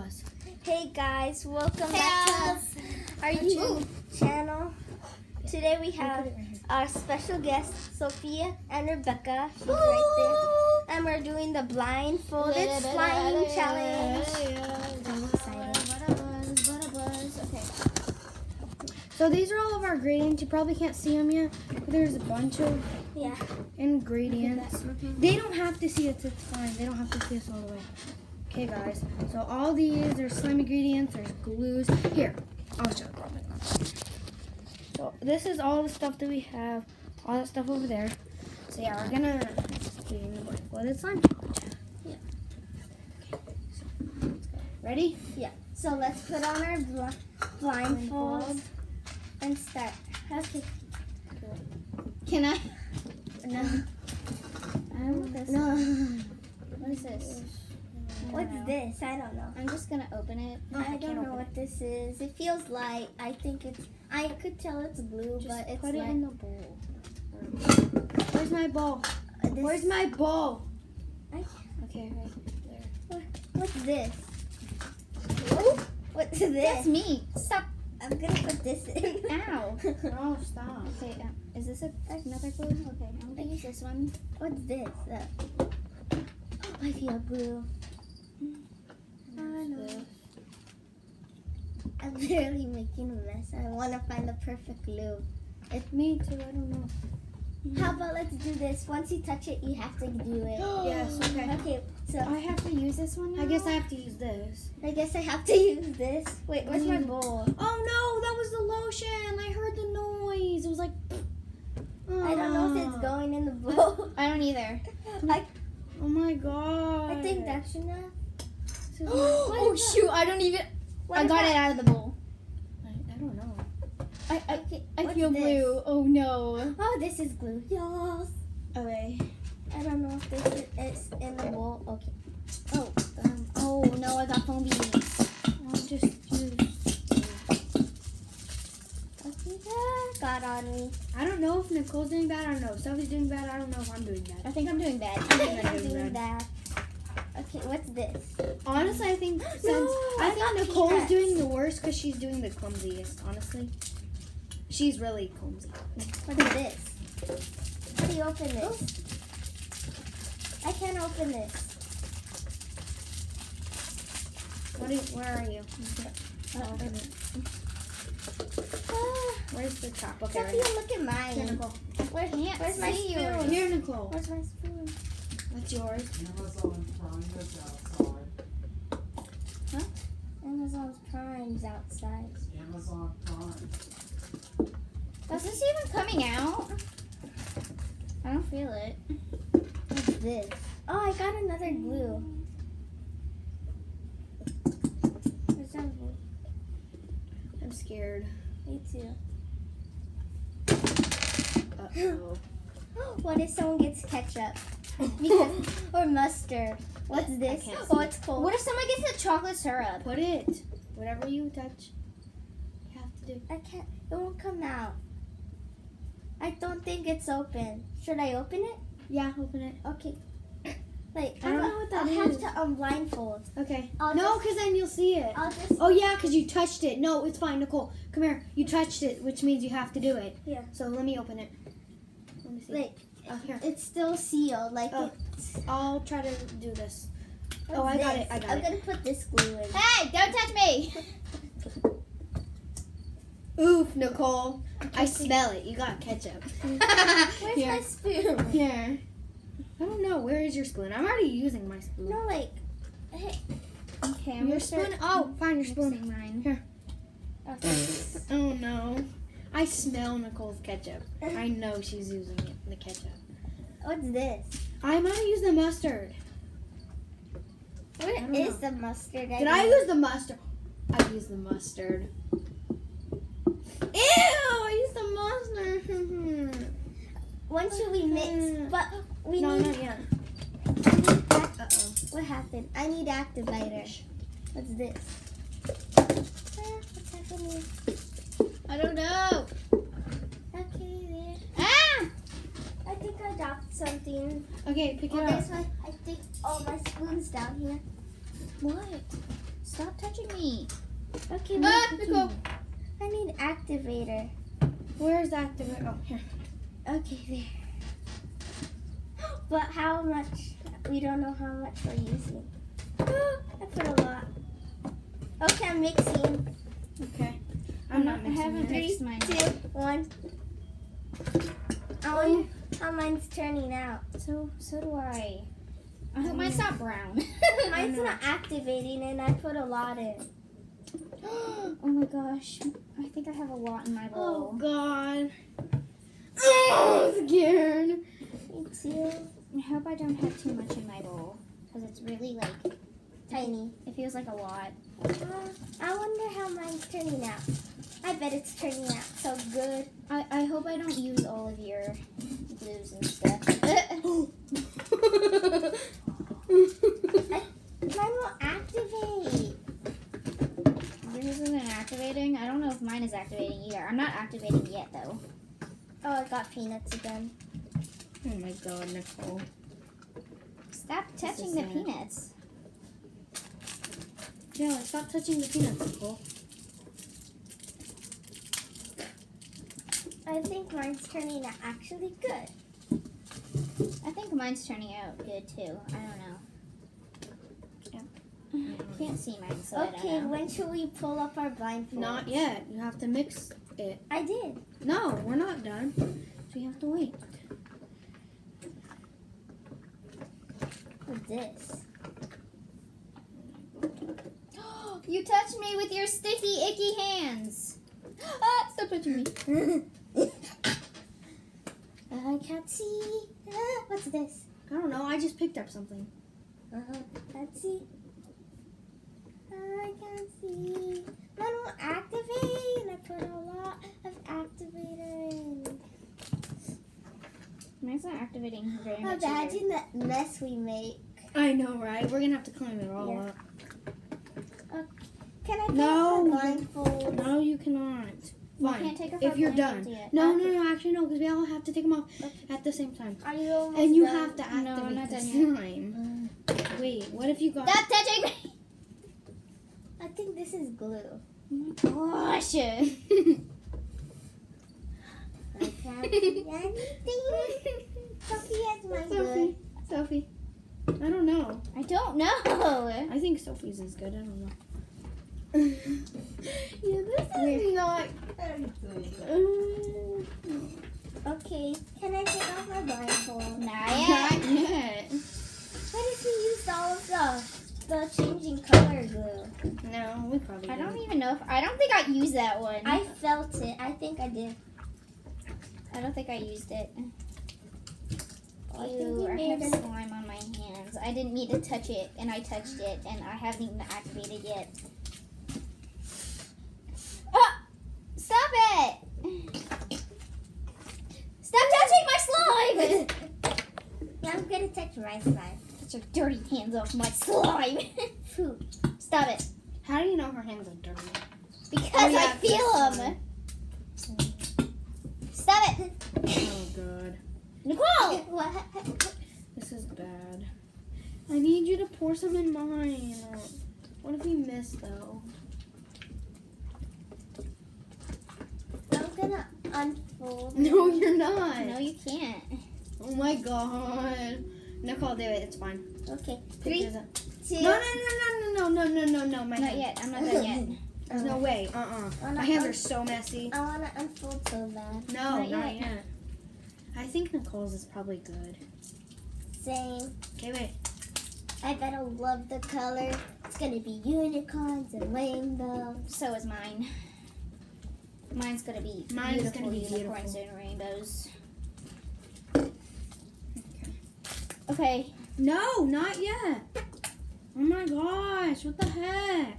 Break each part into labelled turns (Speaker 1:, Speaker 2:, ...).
Speaker 1: us.
Speaker 2: Hey guys, welcome back to our YouTube channel. Today we have our special guests, Sophia and Rebecca. She's right there. And we're doing the blindfolded slime challenge. I'm excited.
Speaker 1: Okay. So these are all of our ingredients. You probably can't see them yet, but there's a bunch of ingredients. They don't have to see us, it's fine. They don't have to see us all the way. Okay, guys. So all these, there's slime ingredients, there's glues. Here, I'll show you. So this is all the stuff that we have. All that stuff over there. So yeah, we're gonna do the blindfolded slime challenge.
Speaker 2: Yeah.
Speaker 1: Okay. So, let's go. Ready?
Speaker 2: Yeah. So let's put on our blindfold and start. Okay.
Speaker 1: Can I?
Speaker 2: No.
Speaker 1: No.
Speaker 3: What is this?
Speaker 2: What's this? I don't know.
Speaker 3: I'm just gonna open it.
Speaker 2: I don't know what this is. It feels light. I think it's. I could tell it's glue,
Speaker 3: Just
Speaker 2: but it's
Speaker 3: put it
Speaker 2: light.
Speaker 3: in the bowl.
Speaker 1: Where's my bowl? Where's my bowl?
Speaker 3: Okay, right there.
Speaker 2: What's this? What's this?
Speaker 3: That's me. Stop.
Speaker 2: I'm gonna put this in.
Speaker 3: Ow.
Speaker 1: Oh, stop.
Speaker 3: Okay, is this another glue? Okay, I'm gonna use this one.
Speaker 2: What's this? I feel glue. I know. I'm barely making a mess. I want to find the perfect glue.
Speaker 1: Me too, I don't know.
Speaker 2: How about let's do this? Once you touch it, you have to do it.
Speaker 1: Yes, okay.
Speaker 2: Okay, so
Speaker 3: I have to use this one now?
Speaker 1: I guess I have to use this.
Speaker 2: I guess I have to use this. Wait, where's my bowl?
Speaker 1: Oh no, that was the lotion. I heard the noise. It was like...
Speaker 2: I don't know if it's going in the bowl.
Speaker 3: I don't either.
Speaker 1: Oh my god.
Speaker 2: I think that's enough.
Speaker 3: Oh shoot, I don't even... I got it out of the bowl.
Speaker 1: I don't know.
Speaker 3: I
Speaker 2: What's
Speaker 3: feel
Speaker 2: this?
Speaker 3: blue. Oh no.
Speaker 2: Oh, this is glue. Yes.
Speaker 3: Okay.
Speaker 2: I don't know if this is in the bowl. Okay.
Speaker 3: Oh no, I got foam beads.
Speaker 1: I'll just use...
Speaker 2: Okay, got on me.
Speaker 1: I don't know if Nicole's doing bad. I don't know if Sophie's doing bad. I don't know if I'm doing bad.
Speaker 3: I think I'm doing bad.
Speaker 2: I think I'm doing that. Okay, what's this?
Speaker 1: Honestly, I think since
Speaker 2: I got
Speaker 1: Nicole's
Speaker 2: peanuts.
Speaker 1: doing the worst because she's doing the clumsiest. Honestly, she's really clumsy.
Speaker 2: What is this? How do you open this? I can't open this.
Speaker 1: Where are you? Where's the top? Okay,
Speaker 2: Sophia,
Speaker 1: right.
Speaker 2: look at mine.
Speaker 1: Here, Nicole.
Speaker 2: Where's my
Speaker 3: see
Speaker 2: spoon?
Speaker 3: yours.
Speaker 1: Here, Nicole.
Speaker 2: Where's my spoon?
Speaker 1: That's yours.
Speaker 4: Amazon Prime is outside.
Speaker 2: Amazon's Prime's outside.
Speaker 4: Amazon Prime.
Speaker 3: Is this even coming out? I don't feel it.
Speaker 2: What's this? Oh, I got another glue. Where's that glue?
Speaker 1: I'm scared.
Speaker 2: Me too.
Speaker 1: Uh-oh.
Speaker 2: What if someone gets ketchup? Because, or mustard. What's this?
Speaker 1: can't
Speaker 2: Oh, it's cold.
Speaker 3: What if someone gets the chocolate syrup?
Speaker 1: Put it. Whatever you touch, you have to do.
Speaker 2: I can't. It won't come out. I don't think it's open. Should I open it?
Speaker 1: Yeah, open it.
Speaker 2: Okay. Like,
Speaker 1: I don't know what that
Speaker 2: I'll
Speaker 1: is.
Speaker 2: have to blindfold.
Speaker 1: Okay.
Speaker 2: I'll
Speaker 1: No,
Speaker 2: just-
Speaker 1: because then you'll see it.
Speaker 2: I'll just.
Speaker 1: Oh yeah, because you touched it. No, it's fine, Nicole. Come here. You touched it, which means you have to do it.
Speaker 2: Yeah.
Speaker 1: So let me open it. Let me see.
Speaker 2: Like,
Speaker 1: Here.
Speaker 2: it's still sealed. Like,
Speaker 1: Oh. I'll try to do this.
Speaker 2: what's
Speaker 1: Oh, I got
Speaker 2: this?
Speaker 1: it. I got
Speaker 2: I'm
Speaker 1: it.
Speaker 2: gonna put this glue in.
Speaker 3: Hey, don't touch me!
Speaker 1: Oof, Nicole. I smell it. You got ketchup.
Speaker 2: Where's
Speaker 1: Here.
Speaker 2: my spoon?
Speaker 1: Here. I don't know. Where is your spoon? I'm already using my spoon.
Speaker 2: No, like, hey.
Speaker 3: Okay, I'm
Speaker 1: Your
Speaker 3: gonna
Speaker 1: spoon?
Speaker 3: start
Speaker 1: Oh, find your spoon.
Speaker 3: mixing mine.
Speaker 1: Here.
Speaker 2: Okay.
Speaker 1: Oh no. I smell Nicole's ketchup. I know she's using it, the ketchup.
Speaker 2: What's this?
Speaker 1: I'm gonna use the mustard.
Speaker 2: Where
Speaker 1: don't
Speaker 2: is the mustard?
Speaker 1: Did I use the mustard? I used the mustard. Ew! I used the mustard.
Speaker 2: When should we mix? But we
Speaker 1: No,
Speaker 2: need.
Speaker 1: not yet. Uh-oh.
Speaker 2: What happened? I need activator. What's this? What's happening?
Speaker 3: I don't know.
Speaker 2: Okay, there.
Speaker 3: Ah!
Speaker 2: I think I dropped something.
Speaker 1: Okay, pick
Speaker 2: Oh,
Speaker 1: it up.
Speaker 2: there's my. I think. Oh, my spoon's down here.
Speaker 3: What? Stop touching me.
Speaker 2: Okay,
Speaker 1: Nicole.
Speaker 2: I need activator.
Speaker 1: Where's the activator? Oh, here.
Speaker 2: Okay, there. But how much? We don't know how much we're using. I put a lot. Okay, I'm mixing.
Speaker 1: Okay. I'm not
Speaker 3: I
Speaker 1: mixing
Speaker 3: haven't
Speaker 1: it.
Speaker 3: mixed
Speaker 2: 3,
Speaker 3: mine.
Speaker 2: 2, 1. I wonder how mine's turning out.
Speaker 3: So do I. I hope mine's not brown.
Speaker 2: Mine's not activating, and I put a lot in.
Speaker 3: Oh my gosh. I think I have a lot in my
Speaker 1: Oh
Speaker 3: bowl.
Speaker 1: God. Oh, I'm scared.
Speaker 2: Me too.
Speaker 3: I hope I don't have too much in my bowl. Because it's really like,
Speaker 2: Tiny.
Speaker 3: it feels like a lot.
Speaker 2: I wonder how mine's turning out. I bet it's turning out so good.
Speaker 3: I hope I don't use all of your glues and stuff.
Speaker 2: Mine will activate.
Speaker 3: Yours isn't activating? I don't know if mine is activating either. I'm not activating yet though.
Speaker 2: Oh, I got peanuts again.
Speaker 1: Oh my God, Nicole.
Speaker 3: Stop touching
Speaker 1: is
Speaker 3: the
Speaker 1: sad.
Speaker 3: peanuts.
Speaker 1: Yeah, stop touching the peanuts, Nicole.
Speaker 2: I think mine's turning out actually good.
Speaker 3: I think mine's turning out good too. I don't know. Can't see mine, so I
Speaker 2: Okay,
Speaker 3: don't know.
Speaker 2: when should we pull up our blindfold?
Speaker 1: Not yet. You have to mix it.
Speaker 2: I did.
Speaker 1: No, we're not done. So you have to wait.
Speaker 2: What's this?
Speaker 3: You touched me with your sticky, icky hands. Ah, stop touching me.
Speaker 2: I can't see. What's this?
Speaker 1: I don't know. I just picked up something.
Speaker 2: Can't see. I can't see. Mine will activate. I put a lot of activator in.
Speaker 3: Mine's not activating very much either.
Speaker 2: Imagine that mess we make.
Speaker 1: I know, right? We're gonna have to clean it all
Speaker 2: Yeah.
Speaker 1: up.
Speaker 2: Can I put
Speaker 1: No.
Speaker 2: the blindfold?
Speaker 1: No, you cannot.
Speaker 3: We
Speaker 1: Fine.
Speaker 3: can't take off
Speaker 1: If
Speaker 3: our
Speaker 1: you're
Speaker 3: blindfolds
Speaker 1: done.
Speaker 3: yet.
Speaker 1: No, actually no, because we all have to take them off at the same time.
Speaker 2: Are you almost
Speaker 1: And you
Speaker 2: done?
Speaker 1: have to activate
Speaker 3: No, I'm not
Speaker 1: the
Speaker 3: done yet.
Speaker 1: slime. Wait, what if you got...
Speaker 3: Stop touching me!
Speaker 2: I think this is glue.
Speaker 3: Gosh.
Speaker 2: I can't see anything. Sophie has my good.
Speaker 1: Sophie. I don't know.
Speaker 3: I don't know.
Speaker 1: I think Sophie's is good. I don't know. Yeah, this is not...
Speaker 2: Okay, can I take off my blindfold?
Speaker 3: Not
Speaker 1: Not
Speaker 3: yet.
Speaker 1: yet.
Speaker 2: What if we used all of the changing color glue?
Speaker 1: No, we probably
Speaker 3: I don't
Speaker 1: didn't.
Speaker 3: even know if I don't think I used that one.
Speaker 2: I felt it. I think I did.
Speaker 3: I don't think I used it.
Speaker 2: I think
Speaker 3: Ew,
Speaker 2: you
Speaker 3: I
Speaker 2: made
Speaker 3: have
Speaker 2: it.
Speaker 3: slime on my hands. I didn't mean to touch it, and I touched it, and I haven't even activated yet. Ah! Stop it! Stop touching my slime!
Speaker 2: Yeah, I'm gonna touch my slime.
Speaker 3: Get your dirty hands off my slime!
Speaker 2: Food.
Speaker 3: Stop it!
Speaker 1: How do you know her hands are dirty?
Speaker 3: Because
Speaker 1: Oh, yeah,
Speaker 3: I feel
Speaker 1: that's
Speaker 3: them. Stop it,
Speaker 1: Oh, God.
Speaker 3: Nicole!
Speaker 2: What?
Speaker 1: This is bad. I need you to pour some in mine. What if we miss, though?
Speaker 2: I'm gonna unfold.
Speaker 1: No, you're not.
Speaker 3: No, you can't.
Speaker 1: Oh, my God. Nicole, do it. It's fine.
Speaker 2: Okay.
Speaker 1: Pictures
Speaker 2: 3, 2.
Speaker 1: No. My
Speaker 3: Not
Speaker 1: hand.
Speaker 3: yet. I'm not done yet.
Speaker 1: There's no way. My hands are so messy.
Speaker 2: I wanna unfold so bad.
Speaker 1: No,
Speaker 3: Not
Speaker 1: not
Speaker 3: yet.
Speaker 1: yet. I think Nicole's is probably good.
Speaker 2: Same.
Speaker 1: Okay, wait.
Speaker 2: I bet I'll love the color. It's gonna be unicorns and rainbows.
Speaker 3: So is mine. Mine's gonna be
Speaker 1: Mine's
Speaker 3: beautiful
Speaker 1: gonna be
Speaker 3: unicorns and rainbows. Okay.
Speaker 1: No, not yet. Oh my gosh, what the heck?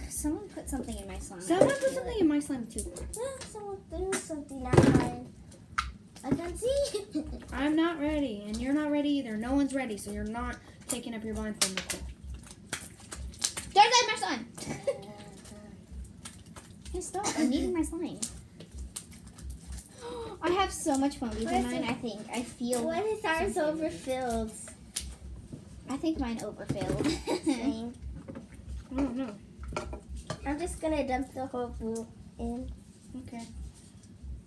Speaker 3: Someone put something in my slime.
Speaker 1: Someone put something in my slime too.
Speaker 2: Someone threw something at mine. I can see.
Speaker 1: I'm not ready, and you're not ready either. No one's ready, so you're not taking up your blindfold, Nicole.
Speaker 3: There's my slime. Hey, stop! I'm needing my slime. I have so much foamies
Speaker 2: What
Speaker 3: in
Speaker 2: is
Speaker 3: mine.
Speaker 2: it?
Speaker 3: I think I feel.
Speaker 2: What is ours
Speaker 3: something.
Speaker 2: overfilled?
Speaker 3: I think mine overfilled.
Speaker 2: Same.
Speaker 1: I don't know.
Speaker 2: I'm just gonna dump the whole glue in.
Speaker 1: Okay.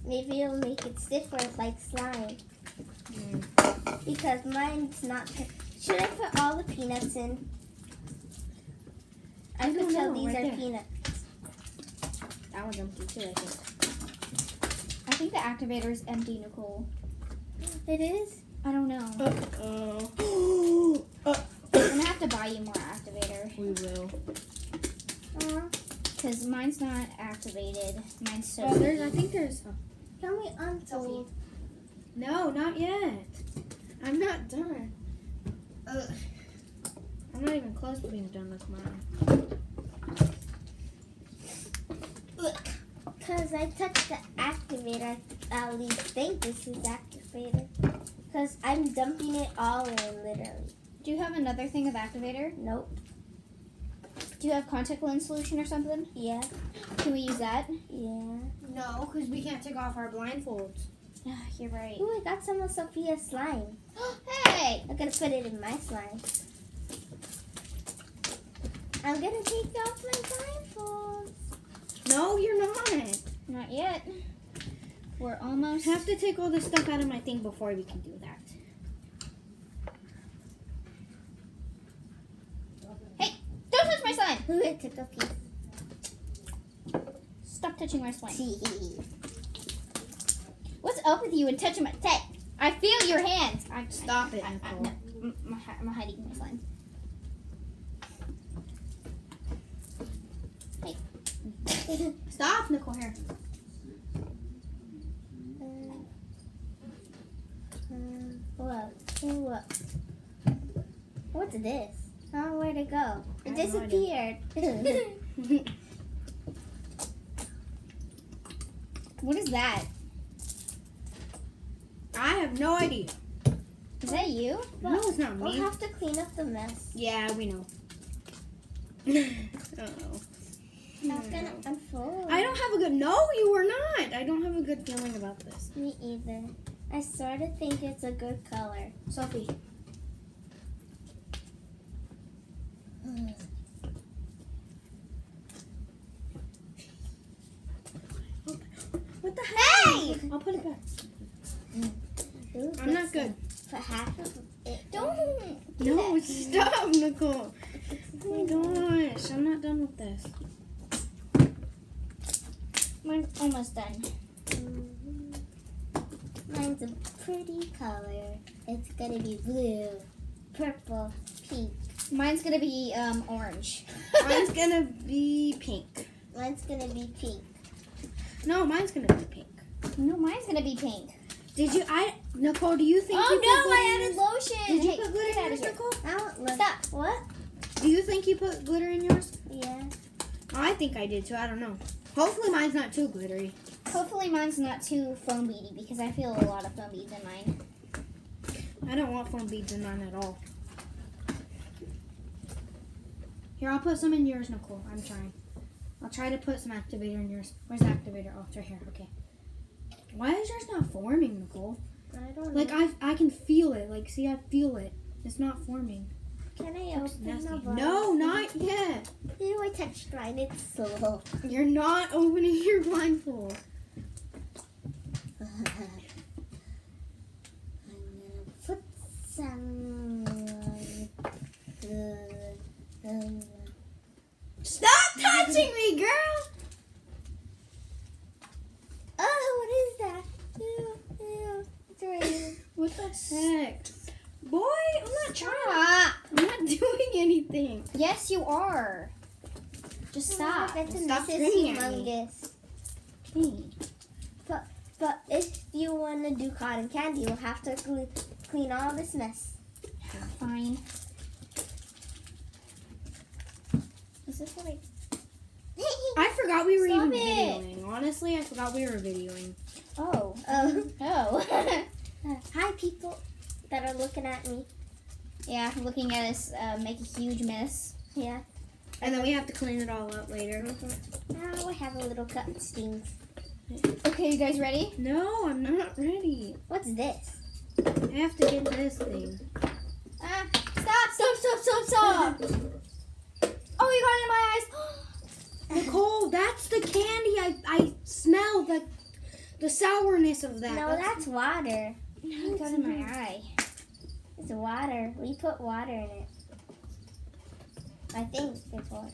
Speaker 2: Maybe it'll make it stiffer like slime. Because mine's not. Should I put all the peanuts in? I
Speaker 1: don't
Speaker 2: can tell
Speaker 1: know,
Speaker 2: these
Speaker 1: right
Speaker 2: are
Speaker 1: there.
Speaker 2: peanuts.
Speaker 1: That one's empty too, I think.
Speaker 3: I think the activator is empty, Nicole.
Speaker 2: It is?
Speaker 3: I don't know.
Speaker 1: Uh-oh.
Speaker 3: I'm gonna have to buy you more activator.
Speaker 1: We will.
Speaker 3: Because mine's not activated. Mine's so
Speaker 1: Oh, I think there's...
Speaker 2: Can we unfold?
Speaker 1: No, not yet. I'm not done. I'm not even close to being done with mine.
Speaker 2: Because I touched the activator, I at least think this is activated. Because I'm dumping it all in, literally.
Speaker 3: Do you have another thing of activator?
Speaker 2: Nope.
Speaker 3: Do you have contact lens solution or something?
Speaker 2: Yeah.
Speaker 3: Can we use that?
Speaker 2: Yeah.
Speaker 1: No, because we can't take off our blindfolds.
Speaker 3: Yeah, you're right.
Speaker 2: Ooh, I got some of Sophia's slime.
Speaker 3: Hey!
Speaker 2: I'm gonna put it in my slime. I'm gonna take off my blindfolds.
Speaker 1: No, you're not.
Speaker 3: Not yet. We're almost.
Speaker 1: I have to take all this stuff out of my thing before we can do that.
Speaker 3: Hey! Don't touch my slime!
Speaker 2: Ooh, I took a piece.
Speaker 3: Stop touching my slime.
Speaker 2: Tea.
Speaker 3: What's up with you and touching my tech? I feel your hands.
Speaker 1: Stop it, Nicole.
Speaker 3: I'm hiding my slime. Hey.
Speaker 1: Stop, Nicole, here.
Speaker 2: What? What's this? Oh, where'd it go? It
Speaker 1: I have no
Speaker 2: disappeared.
Speaker 3: What is that?
Speaker 1: I have no idea.
Speaker 3: Is that you?
Speaker 1: No, it's not
Speaker 2: We'll
Speaker 1: me.
Speaker 2: have to clean up the mess.
Speaker 1: Yeah, we know. Uh-oh.
Speaker 2: That's gonna unfold.
Speaker 1: I don't have a good... No, you were not. I don't have a good feeling about this.
Speaker 2: Me either. I sort of think it's a good color.
Speaker 1: Sophie. What the heck?
Speaker 3: Hey!
Speaker 1: I'll put it back.
Speaker 2: Ooh,
Speaker 1: I'm not good.
Speaker 2: Put half of it.
Speaker 3: Don't.
Speaker 1: No, stop, Nicole. Oh my gosh, I'm not done with this.
Speaker 3: Mine's almost done.
Speaker 2: Mine's a pretty color. It's gonna be blue, purple, pink.
Speaker 3: Mine's gonna be orange.
Speaker 1: Mine's gonna be pink.
Speaker 2: Mine's gonna be pink.
Speaker 1: No, mine's gonna be pink.
Speaker 3: No, mine's gonna be pink.
Speaker 1: Did you? Nicole, do you think?
Speaker 3: Oh
Speaker 1: you put
Speaker 3: no,
Speaker 1: glitter
Speaker 3: I
Speaker 1: in
Speaker 3: added
Speaker 1: yours?
Speaker 3: lotion.
Speaker 1: Did you
Speaker 3: Hey,
Speaker 1: put glitter
Speaker 3: get
Speaker 1: in
Speaker 3: out
Speaker 1: yours,
Speaker 3: of here.
Speaker 1: Nicole?
Speaker 2: I don't look.
Speaker 3: Stop.
Speaker 2: What?
Speaker 1: Do you think you put glitter in yours?
Speaker 2: Yeah.
Speaker 1: I think I did too. I don't know. Hopefully, mine's not too glittery.
Speaker 3: Hopefully mine's not too foam beady because I feel a lot of foam beads in mine.
Speaker 1: I don't want foam beads in mine at all. Here, I'll put some in yours, Nicole. I'm trying. I'll try to put some activator in yours. Where's the activator? Oh, it's right here. Okay. Why is yours not forming, Nicole?
Speaker 2: I don't
Speaker 1: Like,
Speaker 2: know.
Speaker 1: I can feel it. Like, see, I feel it. It's not forming.
Speaker 2: Can I
Speaker 1: Looks
Speaker 2: open
Speaker 1: nasty.
Speaker 2: the box?
Speaker 1: No, not yet.
Speaker 2: Ew, I touched mine. It's slow.
Speaker 1: You're not opening your blindfold.
Speaker 2: I'm gonna put some.
Speaker 1: Stop touching me, girl!
Speaker 2: Oh, what is that? Ew, ew. It's raining.
Speaker 1: What the heck? Boy, I'm not trying.
Speaker 3: Stop.
Speaker 1: I'm not doing anything.
Speaker 3: Yes, you are. Just stop.
Speaker 2: That
Speaker 1: Stop
Speaker 2: mess is
Speaker 1: screaming at me.
Speaker 2: humongous.
Speaker 1: Hey.
Speaker 2: But if you want to do cotton candy, you'll have to clean all this mess.
Speaker 3: Fine. Is this what I...
Speaker 1: I forgot we were
Speaker 3: Stop
Speaker 1: even
Speaker 3: it.
Speaker 1: videoing. Honestly, I forgot we were videoing.
Speaker 3: Oh.
Speaker 2: Oh.
Speaker 3: Oh.
Speaker 2: Hi, people that are looking at me.
Speaker 3: Yeah, looking at us make a huge mess.
Speaker 2: Yeah.
Speaker 1: And then we have to clean it all up later.
Speaker 2: Now I have a little cut stings.
Speaker 3: Okay, you guys ready?
Speaker 1: No, I'm not ready.
Speaker 2: What's this?
Speaker 1: I have to get this thing.
Speaker 3: Stop! Stop! Stop! Stop! Stop! Oh, you got it in my eyes.
Speaker 1: Nicole, that's the candy. I smell the sourness of that.
Speaker 2: No, that's water.
Speaker 3: You got it in my eye.
Speaker 2: It's water. We put water in it. I think it's water.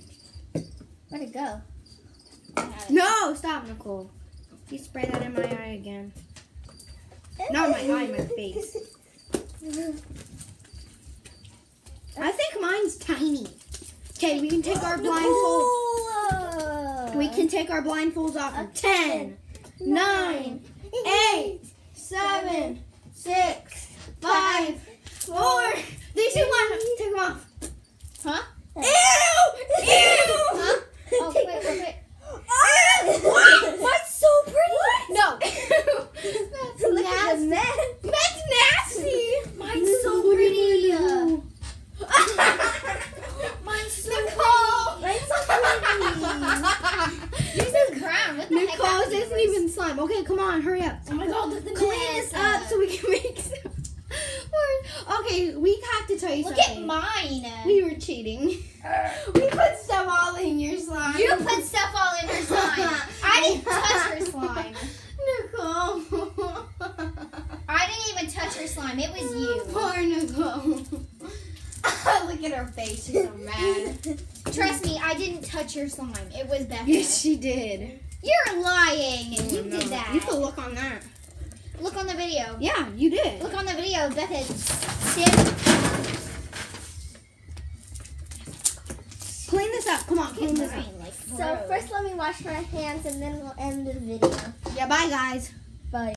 Speaker 3: Where'd it go?
Speaker 1: No, stop, Nicole. You spray that in my eye again. Not my eye, my face. I think mine's tiny. Okay, we can take our blindfolds. We can take our blindfolds off in 10, 9, 8, 7, 6, 5, 4, 3, 2, 1. Take them off.
Speaker 3: Huh?
Speaker 1: Ew! Ew!
Speaker 3: Huh? Oh, wait.
Speaker 1: That's so pretty. No.
Speaker 2: Look at the mess.
Speaker 1: That's nasty.
Speaker 3: Mine's so pretty.
Speaker 1: Mine's so
Speaker 2: Nicole. Mine's so
Speaker 3: Yours is brown. What the heck
Speaker 1: Nicole's
Speaker 3: happened to
Speaker 1: isn't
Speaker 3: yours?
Speaker 1: even slime. Okay, come on, hurry up.
Speaker 3: Oh my god, look at the
Speaker 1: Clean this up so we can make some. Okay, we have to tell you
Speaker 3: Look
Speaker 1: something.
Speaker 3: at mine.
Speaker 1: We were cheating. We put stuff all in your slime.
Speaker 3: You put stuff all in her slime. I didn't touch her slime.
Speaker 1: Nicole.
Speaker 3: I didn't even touch her slime. It was you.
Speaker 1: Poor Nicole. Look at her face. She's so mad.
Speaker 3: Trust me, I didn't touch your slime. It was Becca.
Speaker 1: Yes, she did.
Speaker 3: You're lying. You
Speaker 1: No,
Speaker 3: did that.
Speaker 1: You can look on that.
Speaker 3: Look on the video.
Speaker 1: Yeah, you did.
Speaker 3: Look on the video. Becca.
Speaker 1: Clean this up. Come on, clean this up.
Speaker 2: So first let me wash my hands and then we'll end the video.
Speaker 1: Yeah, bye guys.